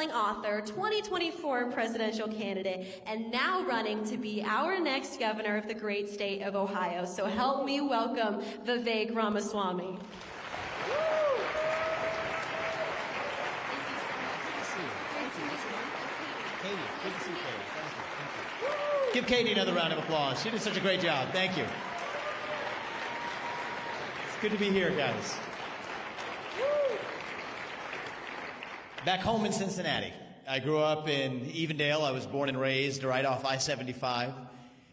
best-selling author, 2024 presidential candidate, and now running to be our next governor of the great state of Ohio. So help me welcome Vivek Ramaswamy. Give Katie another round of applause. She did such a great job. Thank you. It's good to be here, guys. Back home in Cincinnati. I grew up in Evendale. I was born and raised right off I-75.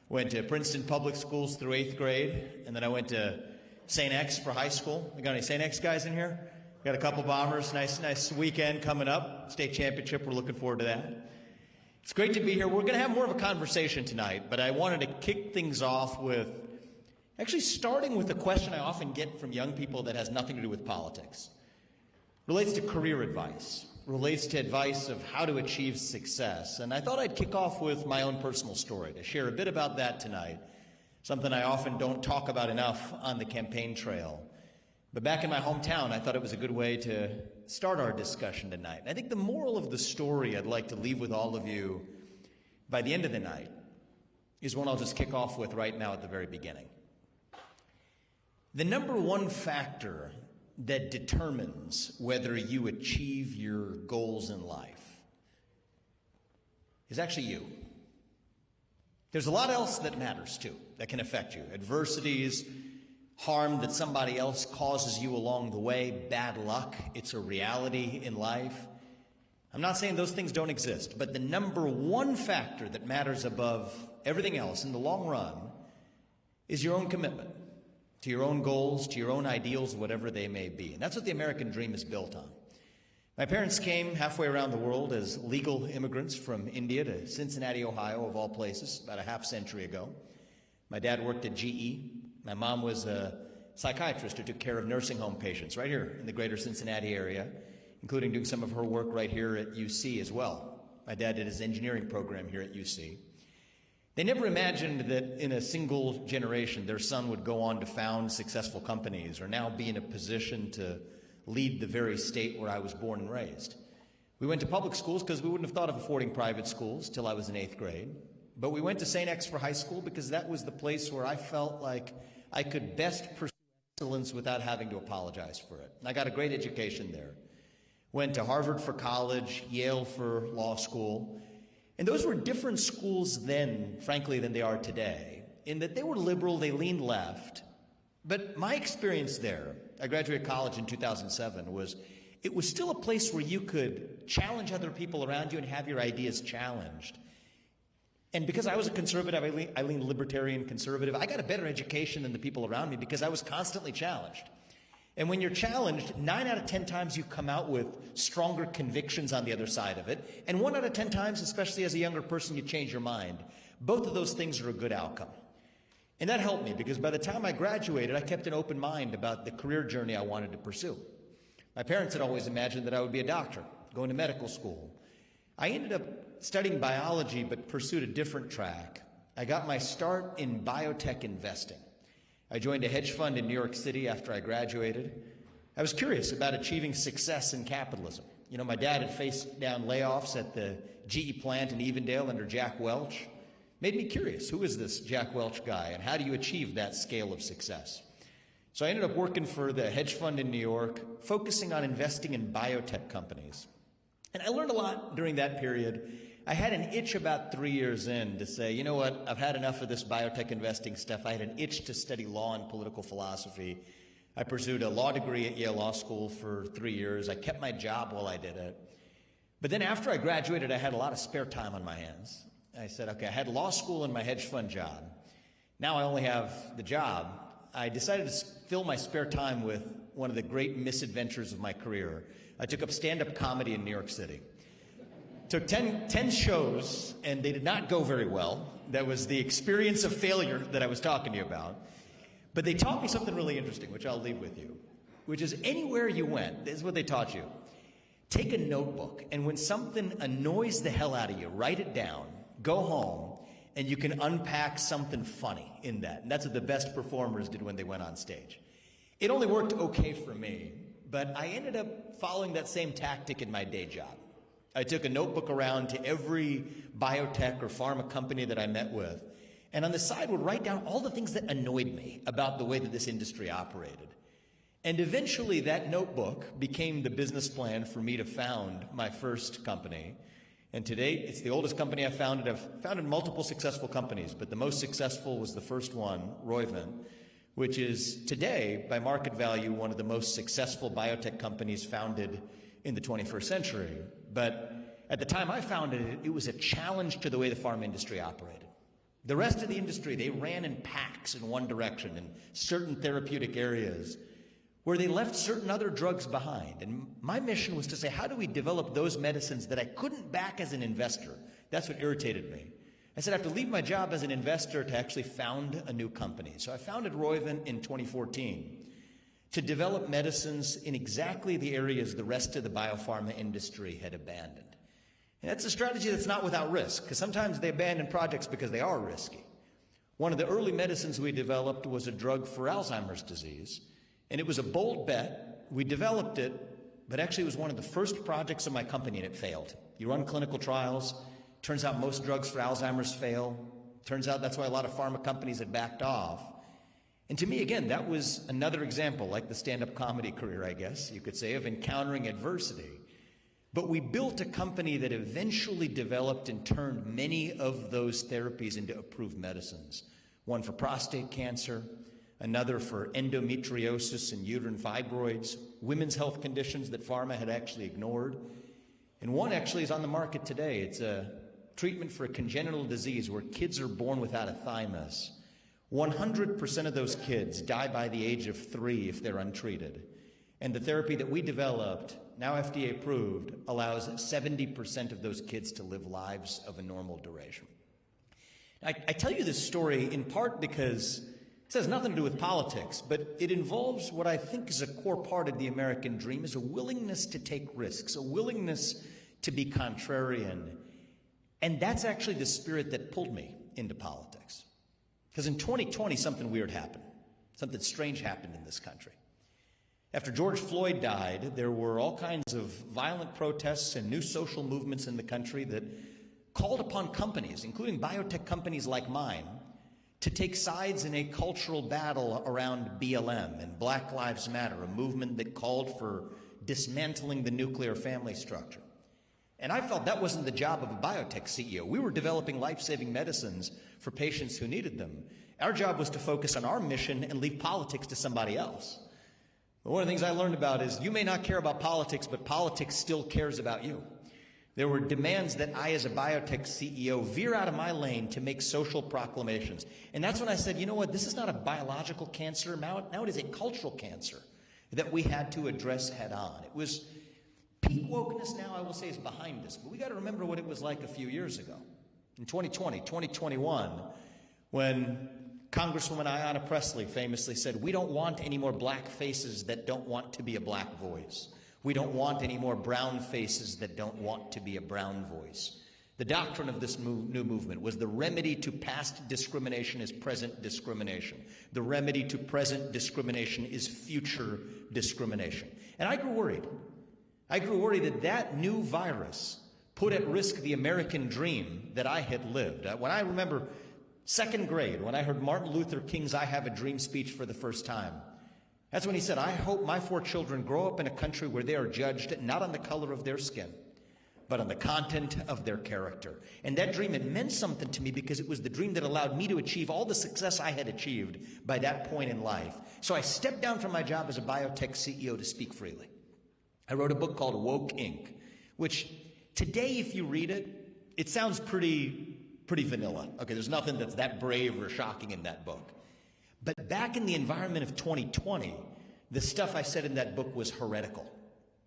Went to Princeton Public Schools through 8th grade, and then I went to St. X for high school. We got any St. X guys in here? Got a couple Bombers. Nice weekend coming up. State championship. We're looking forward to that. It's great to be here. We're going to have more of a conversation tonight, but I wanted to kick things off with actually starting with a question I often get from young people that has nothing to do with politics. It relates to career advice, relates to advice of how to achieve success. And I thought I'd kick off with my own personal story to share a bit about that tonight, something I often don't talk about enough on the campaign trail. But back in my hometown, I thought it was a good way to start our discussion tonight. And I think the moral of the story I'd like to leave with all of you by the end of the night is one I'll just kick off with right now at the very beginning. The number one factor that determines whether you achieve your goals in life is actually you. There's a lot else that matters too, that can affect you. Adversities, harm that somebody else causes you along the way, bad luck, it's a reality in life. I'm not saying those things don't exist, but the number one factor that matters above everything else in the long run is your own commitment to your own goals, to your own ideals, whatever they may be. And that's what the American dream is built on. My parents came halfway around the world as legal immigrants from India to Cincinnati, Ohio, of all places, about a half century ago. My dad worked at GE. My mom was a psychiatrist who took care of nursing home patients right here in the greater Cincinnati area, including doing some of her work right here at UC as well. My dad did his engineering program here at UC. They never imagined that in a single generation their son would go on to found successful companies or now be in a position to lead the very state where I was born and raised. We went to public schools because we wouldn't have thought of affording private schools till I was in 8th grade. But we went to St. X for high school because that was the place where I felt like I could best pursue excellence without having to apologize for it. And I got a great education there. Went to Harvard for college, Yale for law school. And those were different schools then, frankly, than they are today, in that they were liberal, they leaned left. But my experience there, I graduated college in 2007, it was still a place where you could challenge other people around you and have your ideas challenged. And because I was a conservative, I leaned libertarian conservative, I got a better education than the people around me because I was constantly challenged. And when you're challenged, 9 out of 10 times you come out with stronger convictions on the other side of it. And 1 out of 10 times, especially as a younger person, you change your mind. Both of those things are a good outcome. And that helped me because by the time I graduated, I kept an open mind about the career journey I wanted to pursue. My parents had always imagined that I would be a doctor, going to medical school. I ended up studying biology but pursued a different track. I got my start in biotech investing. I joined a hedge fund in New York City after I graduated. I was curious about achieving success in capitalism. You know, my dad had faced down layoffs at the GE plant in Evendale under Jack Welch. Made me curious, who is this Jack Welch guy and how do you achieve that scale of success? So I ended up working for the hedge fund in New York, focusing on investing in biotech companies. And I learned a lot during that period. I had an itch about 3 years in to say, you know what, I've had enough of this biotech investing stuff. I had an itch to study law and political philosophy. I pursued a law degree at Yale Law School for 3 years. I kept my job while I did it. But then after I graduated, I had a lot of spare time on my hands. I said, okay, I had law school and my hedge fund job. Now I only have the job. I decided to fill my spare time with one of the great misadventures of my career. I took up stand-up comedy in New York City. Took 10 shows, and they did not go very well. That was the experience of failure that I was talking to you about. But they taught me something really interesting, which I'll leave with you, which is anywhere you went, this is what they taught you. Take a notebook, and when something annoys the hell out of you, write it down, go home, and you can unpack something funny in that. And that's what the best performers did when they went on stage. It only worked okay for me, but I ended up following that same tactic in my day job. I took a notebook around to every biotech or pharma company that I met with, and on the side would write down all the things that annoyed me about the way that this industry operated. And eventually that notebook became the business plan for me to found my first company. And to date, it's the oldest company I've founded. I've founded multiple successful companies, but the most successful was the first one, Roivant, which is today, by market value, one of the most successful biotech companies founded in the 21st century. But at the time I founded it, it was a challenge to the way the pharma industry operated. The rest of the industry, they ran in packs in one direction in certain therapeutic areas where they left certain other drugs behind. And my mission was to say, how do we develop those medicines that I couldn't back as an investor? That's what irritated me. I said I have to leave my job as an investor to actually found a new company. So I founded Roivant in 2014 to develop medicines in exactly the areas the rest of the biopharma industry had abandoned. And that's a strategy that's not without risk, because sometimes they abandon projects because they are risky. One of the early medicines we developed was a drug for Alzheimer's disease, and it was a bold bet. We developed it, but actually it was one of the first projects of my company, and it failed. You run clinical trials. Turns out most drugs for Alzheimer's fail. Turns out that's why a lot of pharma companies had backed off. And to me, again, that was another example, like the stand-up comedy career, I guess you could say, of encountering adversity. But we built a company that eventually developed and turned many of those therapies into approved medicines. One for prostate cancer, another for endometriosis and uterine fibroids, women's health conditions that pharma had actually ignored. And one actually is on the market today. It's a treatment for a congenital disease where kids are born without a thymus. 100% of those kids die by the age of 3 if they're untreated. And the therapy that we developed, now FDA approved, allows 70% of those kids to live lives of a normal duration. I tell you this story in part because it has nothing to do with politics, but it involves what I think is a core part of the American dream, is a willingness to take risks, a willingness to be contrarian. And that's actually the spirit that pulled me into politics. Because in 2020, something weird happened. Something strange happened in this country. After George Floyd died, there were all kinds of violent protests and new social movements in the country that called upon companies, including biotech companies like mine, to take sides in a cultural battle around BLM and Black Lives Matter, a movement that called for dismantling the nuclear family structure. And I felt that wasn't the job of a biotech CEO. We were developing life-saving medicines for patients who needed them. Our job was to focus on our mission and leave politics to somebody else. But one of the things I learned about is you may not care about politics, but politics still cares about you. There were demands that I, as a biotech CEO, veer out of my lane to make social proclamations. And that's when I said, you know what, this is not a biological cancer. Now it is a cultural cancer that we had to address head on. It was peak wokeness now, I will say, is behind us. But we got to remember what it was like a few years ago. In 2020, 2021, when Congresswoman Ayanna Pressley famously said, we don't want any more black faces that don't want to be a black voice. We don't want any more brown faces that don't want to be a brown voice. The doctrine of this new movement was the remedy to past discrimination is present discrimination. The remedy to present discrimination is future discrimination. And I grew worried. I grew worried that that new virus put at risk the American dream that I had lived. When I remember second grade, when I heard Martin Luther King's I Have a Dream speech for the first time, that's when he said, I hope my 4 children grow up in a country where they are judged not on the color of their skin, but on the content of their character. And that dream, it meant something to me because it was the dream that allowed me to achieve all the success I had achieved by that point in life. So I stepped down from my job as a biotech CEO to speak freely. I wrote a book called Woke Inc., which today, if you read it, it sounds pretty vanilla. Okay, there's nothing that's that brave or shocking in that book. But back in the environment of 2020, the stuff I said in that book was heretical.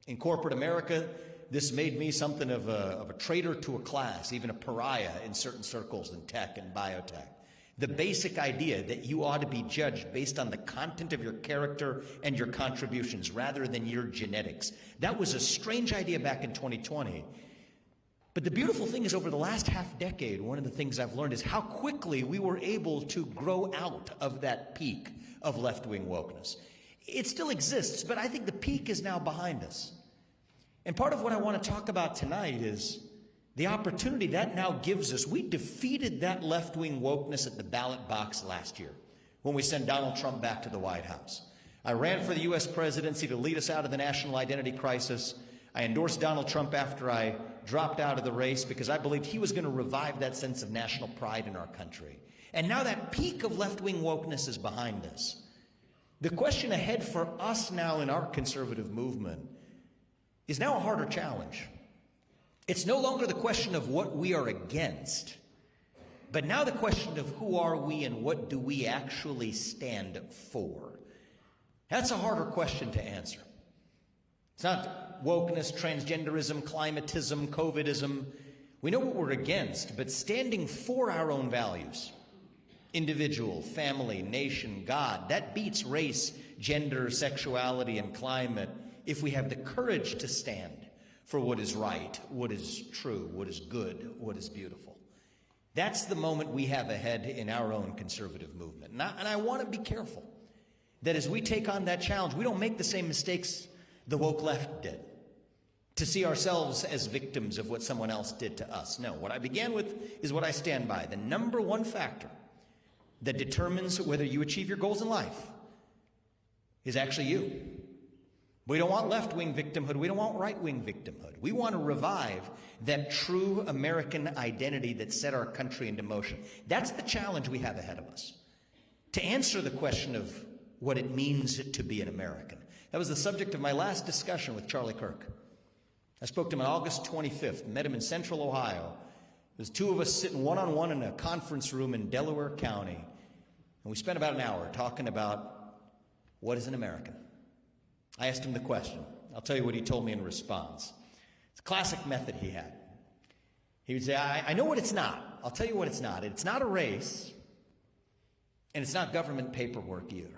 In corporate America, this made me something of a traitor to a class, even a pariah in certain circles in tech and biotech. The basic idea that you ought to be judged based on the content of your character and your contributions rather than your genetics. That was a strange idea back in 2020. But the beautiful thing is over the last half decade, one of the things I've learned is how quickly we were able to grow out of that peak of left-wing wokeness. It still exists, but I think the peak is now behind us. And part of what I want to talk about tonight is the opportunity that now gives us. We defeated that left-wing wokeness at the ballot box last year when we sent Donald Trump back to the White House. I ran for the U.S. presidency to lead us out of the national identity crisis. I endorsed Donald Trump after I dropped out of the race because I believed he was going to revive that sense of national pride in our country. And now that peak of left-wing wokeness is behind us. The question ahead for us now in our conservative movement is now a harder challenge. It's no longer the question of what we are against, but now the question of who are we and what do we actually stand for. That's a harder question to answer. It's not wokeness, transgenderism, climatism, COVIDism. We know what we're against, but standing for our own values, individual, family, nation, God, that beats race, gender, sexuality, and climate if we have the courage to stand for what is right, what is true, what is good, what is beautiful. That's the moment we have ahead in our own conservative movement. And I want to be careful that as we take on that challenge, we don't make the same mistakes the woke left did, to see ourselves as victims of what someone else did to us. No, what I began with is what I stand by. The number one factor that determines whether you achieve your goals in life is actually you. We don't want left-wing victimhood. We don't want right-wing victimhood. We want to revive that true American identity that set our country into motion. That's the challenge we have ahead of us. To answer the question of what it means to be an American. That was the subject of my last discussion with Charlie Kirk. I spoke to him on August 25th, met him in Central Ohio. There's two of us sitting one-on-one in a conference room in Delaware County, and we spent about an hour talking about what is an American. I asked him the question. I'll tell you what he told me in response. It's a classic method he had. He would say, I know what it's not. I'll tell you what it's not. It's not a race, and it's not government paperwork either.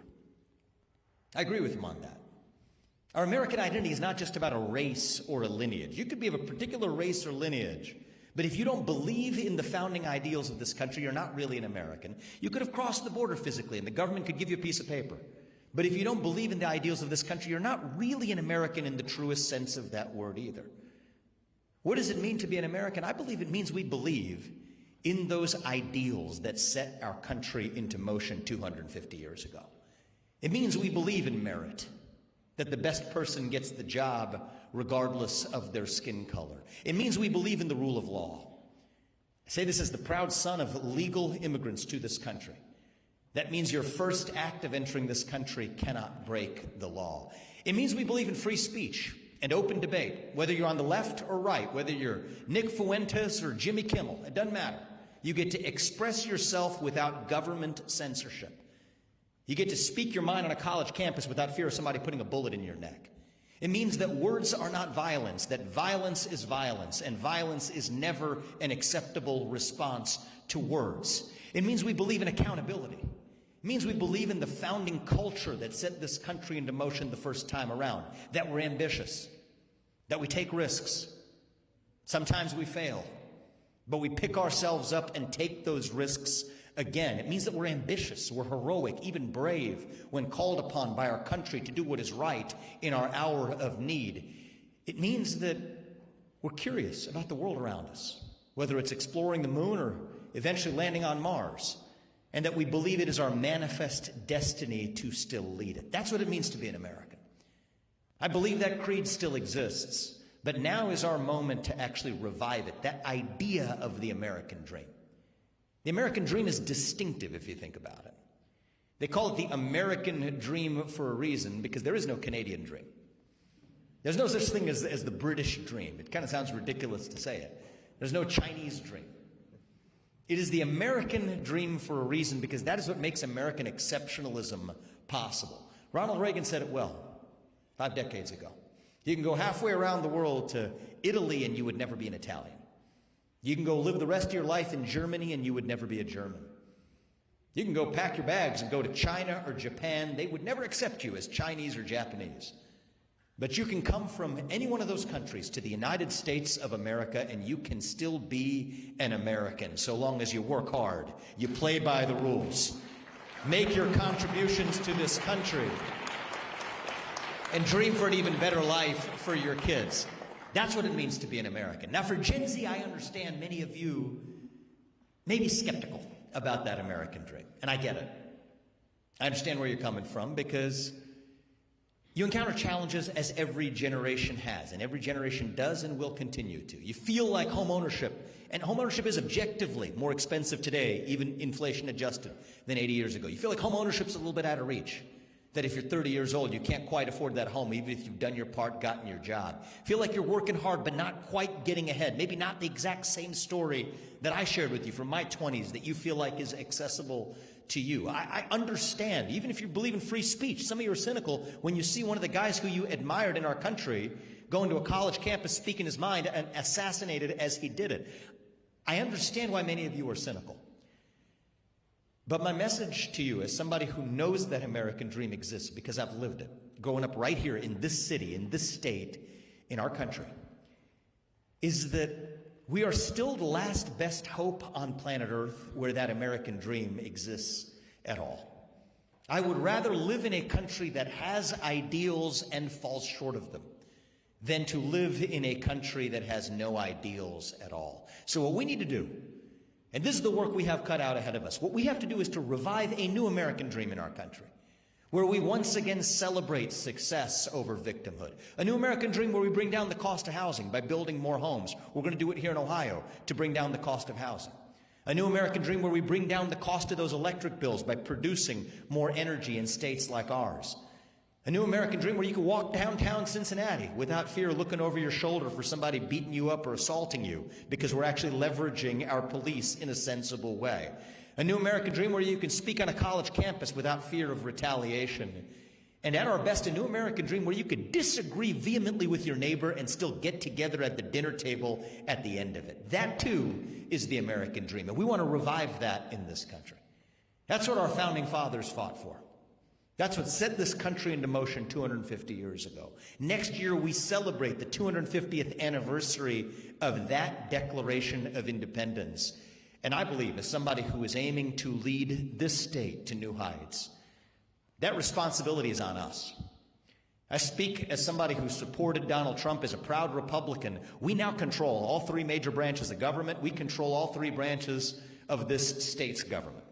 I agree with him on that. Our American identity is not just about a race or a lineage. You could be of a particular race or lineage, but if you don't believe in the founding ideals of this country, you're not really an American. You could have crossed the border physically, and the government could give you a piece of paper. But if you don't believe in the ideals of this country, you're not really an American in the truest sense of that word either. What does it mean to be an American? I believe it means we believe in those ideals that set our country into motion 250 years ago. It means we believe in merit, that the best person gets the job regardless of their skin color. It means we believe in the rule of law. I say this as the proud son of legal immigrants to this country. That means your first act of entering this country cannot break the law. It means we believe in free speech and open debate, whether you're on the left or right, whether you're Nick Fuentes or Jimmy Kimmel, it doesn't matter. You get to express yourself without government censorship. You get to speak your mind on a college campus without fear of somebody putting a bullet in your neck. It means that words are not violence, that violence is violence, and violence is never an acceptable response to words. It means we believe in accountability. It means we believe in the founding culture that set this country into motion the first time around, that we're ambitious, that we take risks. Sometimes we fail, but we pick ourselves up and take those risks again. It means that we're ambitious, we're heroic, even brave when called upon by our country to do what is right in our hour of need. It means that we're curious about the world around us, whether it's exploring the moon or eventually landing on Mars, and that we believe it is our manifest destiny to still lead it. That's what it means to be an American. I believe that creed still exists, but now is our moment to actually revive it, that idea of the American dream. The American dream is distinctive if you think about it. They call it the American dream for a reason because there is no Canadian dream. There's no such thing as the British dream. It kind of sounds ridiculous to say it. There's no Chinese dream. It is the American dream for a reason because that is what makes American exceptionalism possible. Ronald Reagan said it well 5 decades ago. You can go halfway around the world to Italy and you would never be an Italian. You can go live the rest of your life in Germany and you would never be a German. You can go pack your bags and go to China or Japan. They would never accept you as Chinese or Japanese. But you can come from any one of those countries to the United States of America and you can still be an American so long as you work hard, you play by the rules, make your contributions to this country, and dream for an even better life for your kids. That's what it means to be an American. Now, for Gen Z, I understand many of you may be skeptical about that American dream, and I get it. I understand where you're coming from because you encounter challenges as every generation has, and every generation does and will continue to. You feel like home ownership, and home ownership is objectively more expensive today, even inflation adjusted, than 80 years ago. You feel like home ownership's a little bit out of reach. That if you're 30 years old, you can't quite afford that home, even if you've done your part, gotten your job. Feel like you're working hard, but not quite getting ahead. Maybe not the exact same story that I shared with you from my 20s that you feel like is accessible to you. I understand, even if you believe in free speech, some of you are cynical when you see one of the guys who you admired in our country going to a college campus, speaking his mind, and assassinated as he did it. I understand why many of you are cynical. But my message to you, as somebody who knows that American dream exists because I've lived it, growing up right here in this city, in this state, in our country, is that we are still the last best hope on planet Earth where that American dream exists at all. I would rather live in a country that has ideals and falls short of them than to live in a country that has no ideals at all. So what we need to do, and this is the work we have cut out ahead of us. What we have to do is to revive a new American dream in our country, where we once again celebrate success over victimhood. A new American dream where we bring down the cost of housing by building more homes. We're going to do it here in Ohio to bring down the cost of housing. A new American dream where we bring down the cost of those electric bills by producing more energy in states like ours. A new American dream where you can walk downtown Cincinnati without fear of looking over your shoulder for somebody beating you up or assaulting you, because we're actually leveraging our police in a sensible way. A new American dream where you can speak on a college campus without fear of retaliation. And at our best, a new American dream where you could disagree vehemently with your neighbor and still get together at the dinner table at the end of it. That, too, is the American dream. And we want to revive that in this country. That's what our founding fathers fought for. That's what set this country into motion 250 years ago. Next year, we celebrate the 250th anniversary of that Declaration of Independence. And I believe, as somebody who is aiming to lead this state to new heights, that responsibility is on us. I speak as somebody who supported Donald Trump as a proud Republican. We now control all three major branches of government. We control all three branches of this state's government.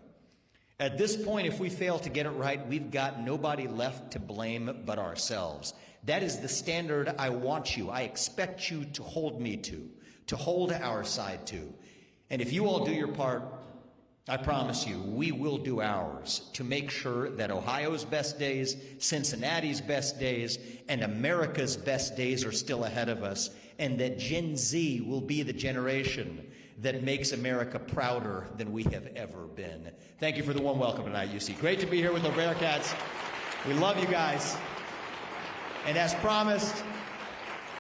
At this point, if we fail to get it right, we've got nobody left to blame but ourselves. That is the standard I want you, I expect you to hold me to hold our side to. And if you all do your part, I promise you, we will do ours to make sure that Ohio's best days, Cincinnati's best days, and America's best days are still ahead of us, and that Gen Z will be the generation that makes America prouder than we have ever been. Thank you for the warm welcome tonight, UC. Great to be here with the Bearcats. We love you guys. And as promised,